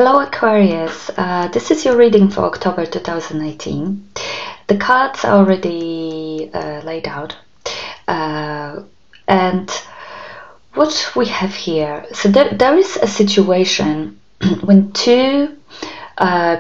Hello Aquarius, this is your reading for October 2018. The cards are already laid out, and what we have here, so there is a situation when two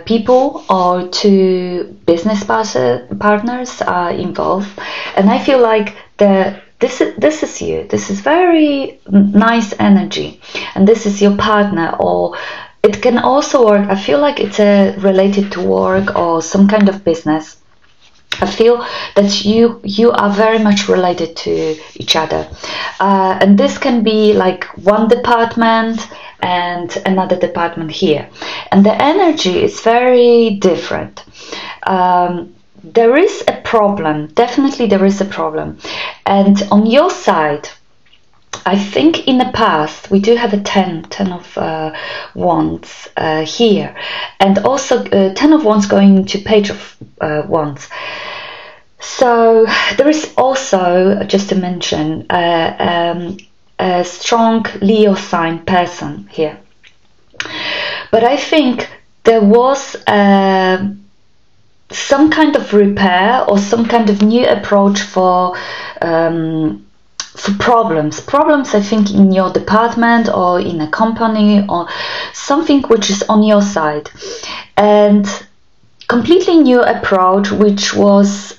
people or two business partners are involved, and I feel like this is you. This is very nice energy, and this is your partner, or it can also work. I feel like it's related to work or some kind of business. I feel that you are very much related to each other, and this can be like one department and another department here, and the energy is very different. There is a problem, definitely there is a problem, and on your side, I think in the past we do have a 10 of wands here, and also 10 of wands going to page of wands. So there is also, just to mention, a strong Leo sign person here. But I think there was some kind of repair or some kind of new approach for problems, I think, in your department or in a company or something which is on your side, and completely new approach which was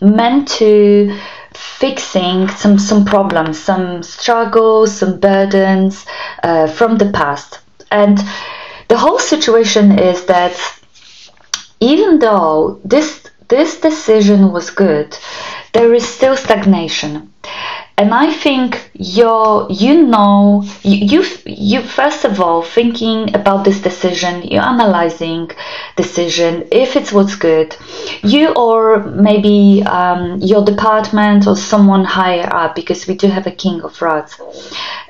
meant to fixing some problems, some struggles, some burdens from the past. And the whole situation is that even though this decision was good, there is still stagnation. And I think you first of all thinking about this decision, you're analyzing decision, if it was good, you or maybe your department or someone higher up, because we do have a King of Rods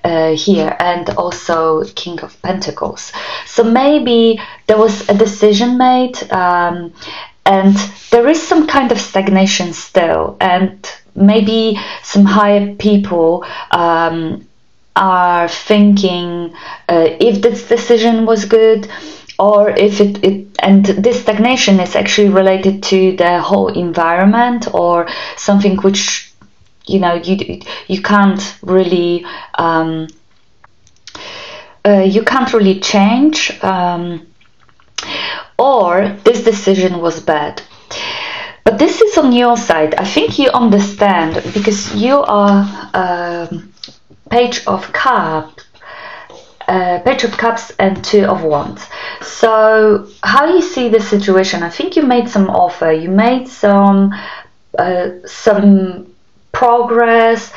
here and also King of Pentacles. So maybe there was a decision made, and there is some kind of stagnation still, and maybe some higher people are thinking if this decision was good, or if it and this stagnation is actually related to the whole environment or something which you can't really change, or this decision was bad. But this is on your side. I think you understand, because you are Page of Cups and Two of Wands. So how you see the situation? I think you made some offer. You made some progress.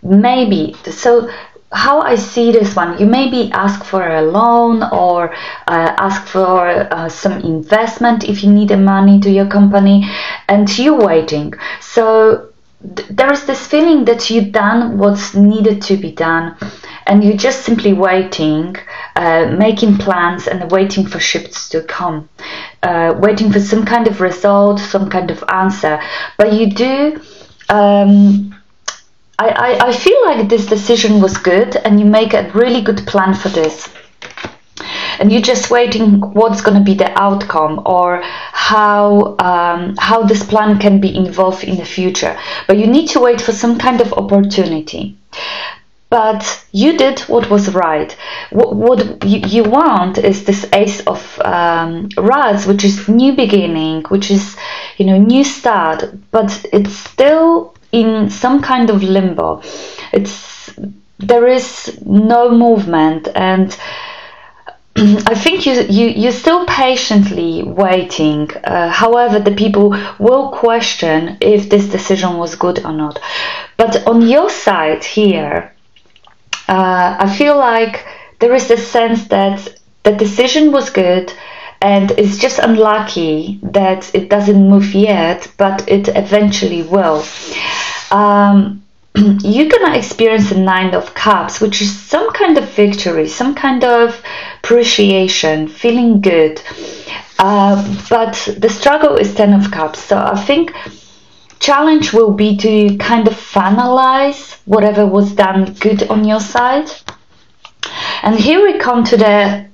Maybe so. How I see this one, you maybe ask for a loan or ask for some investment if you need the money to your company, and you're waiting. So there is this feeling that you've done what's needed to be done, and you're just simply waiting, making plans and waiting for shifts to come, waiting for some kind of result, some kind of answer. But you do I feel like this decision was good, and you make a really good plan for this, and you're just waiting what's going to be the outcome, or how this plan can be involved in the future. But you need to wait for some kind of opportunity. But you did what was right. What you want is this Ace of Rods, which is new beginning, which is new start, but it's still in some kind of limbo. There is no movement, and I think you're still patiently waiting. However, the people will question if this decision was good or not. But on your side here, I feel like there is a sense that the decision was good, and it's just unlucky that it doesn't move yet, but it eventually will. You're gonna experience the Nine of Cups, which is some kind of victory, some kind of appreciation, feeling good. But the struggle is Ten of Cups. So I think challenge will be to kind of finalize whatever was done good on your side. And here we come to the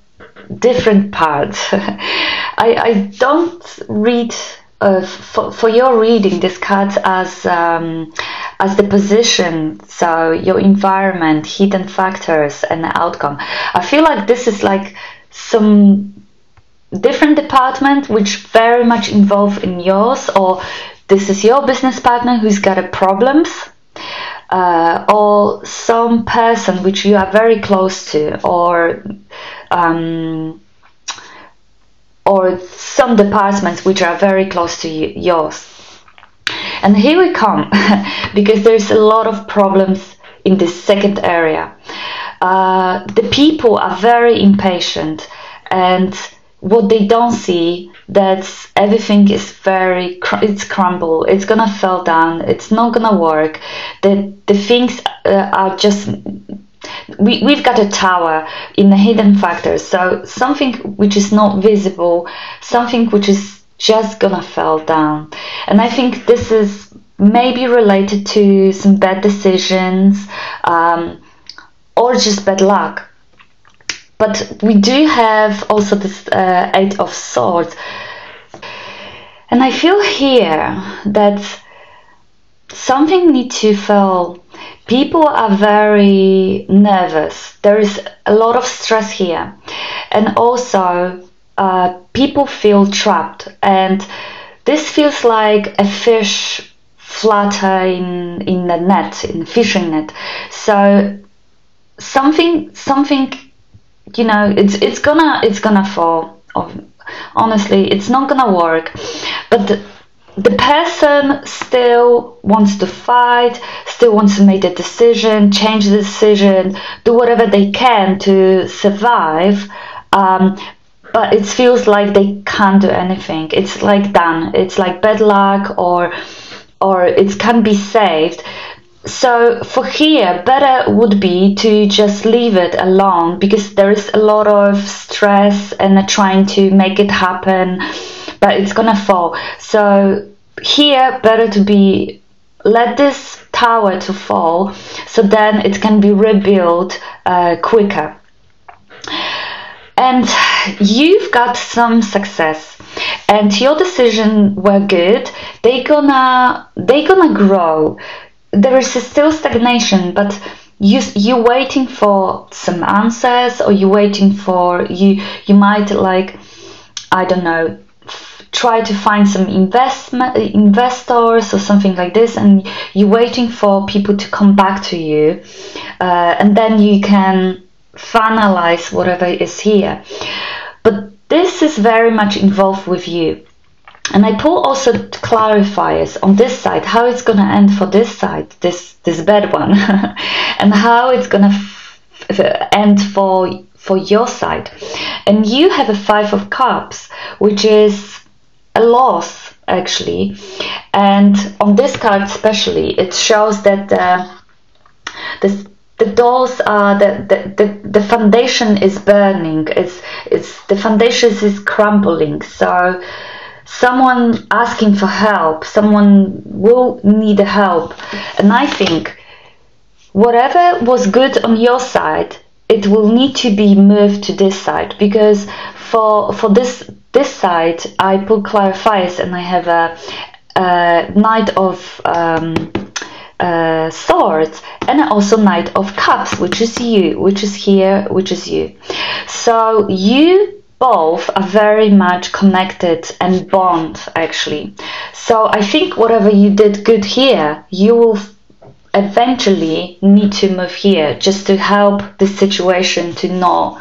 different parts. I don't read for your reading this cards as the position, so your environment, hidden factors, and the outcome. I feel like this is like some different department which very much involved in yours, or this is your business partner who's got a problems, or some person which you are very close to, or some departments which are very close to yours. And here we come, because there's a lot of problems in this second area. The people are very impatient, and what they don't see, that everything is it's crumble, it's gonna fall down, it's not gonna work, the things are just, we've got a tower in the hidden factors, so something which is not visible, something which is just gonna fall down. And I think this is maybe related to some bad decisions, or just bad luck. But we do have also this Eight of Swords. And I feel here that something needs to fall. People are very nervous. There is a lot of stress here. And also, people feel trapped. And this feels like a fish flutter in the net, in the fishing net. So something, you know, it's gonna fall. Honestly, it's not gonna work. But the person still wants to fight, still wants to make a decision, change the decision, do whatever they can to survive. But it feels like they can't do anything. It's like done. It's like bad luck, or it can't be saved. So for here, better would be to just leave it alone, because there is a lot of stress and trying to make it happen, but it's gonna fall. So here, better to be let this tower to fall, so then it can be rebuilt quicker. And you've got some success, and your decision were good. They gonna grow. There is still stagnation, but you're waiting for some answers, or you're waiting for you might, like, I don't know, try to find some investors or something like this, and you're waiting for people to come back to you, and then you can finalize whatever is here. But this is very much involved with you. And I pull also clarifiers on this side, how it's going to end for this side, this bad one, and how it's going to end for your side. And you have a Five of Cups, which is a loss, actually. And on this card especially, it shows that the doors are, the foundation is burning. It's the foundation is crumbling. So someone asking for help, someone will need help. And I think whatever was good on your side, it will need to be moved to this side, because for this side I put clarifiers, and I have a Knight of Swords, and also Knight of Cups, which is you, which is here, which is you. So you both are very much connected and bond, actually. So I think whatever you did good here, you will eventually need to move here, just to help the situation to not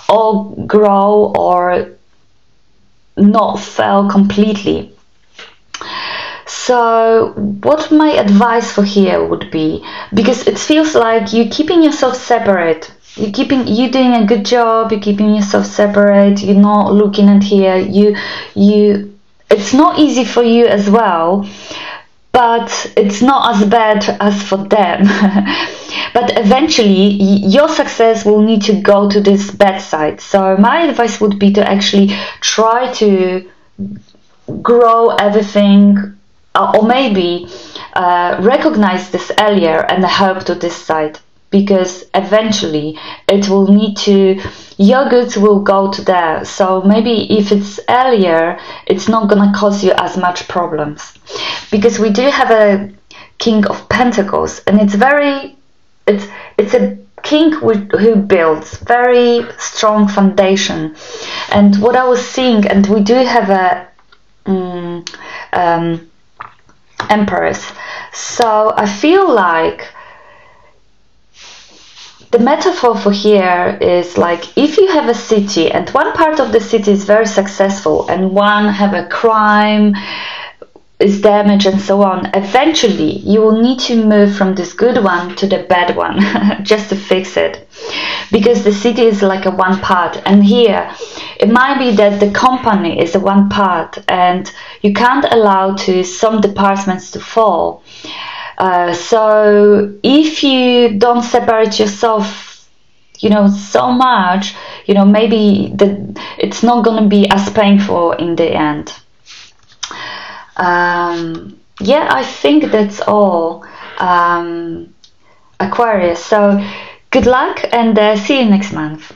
all grow or not fail completely. So what my advice for here would be, because it feels like you're keeping yourself separate. You're doing a good job. You're keeping yourself separate. You're not looking at here. It's not easy for you as well, but it's not as bad as for them. But eventually, your success will need to go to this bad side. So my advice would be to actually try to grow everything, or maybe recognize this earlier and help to this side. Because eventually it will need to, your goods will go to there. So maybe if it's earlier, it's not gonna cause you as much problems, because we do have a King of Pentacles, and it's a king who builds very strong foundation. And what I was seeing, and we do have a Empress, so I feel like the metaphor for here is like, if you have a city and one part of the city is very successful and one have a crime, is damaged and so on, eventually you will need to move from this good one to the bad one just to fix it, because the city is like a one part. And here it might be that the company is a one part and you can't allow to some departments to fall. So if you don't separate yourself, so much, maybe it's not going to be as painful in the end. Yeah, I think that's all, Aquarius. So good luck, and see you next month.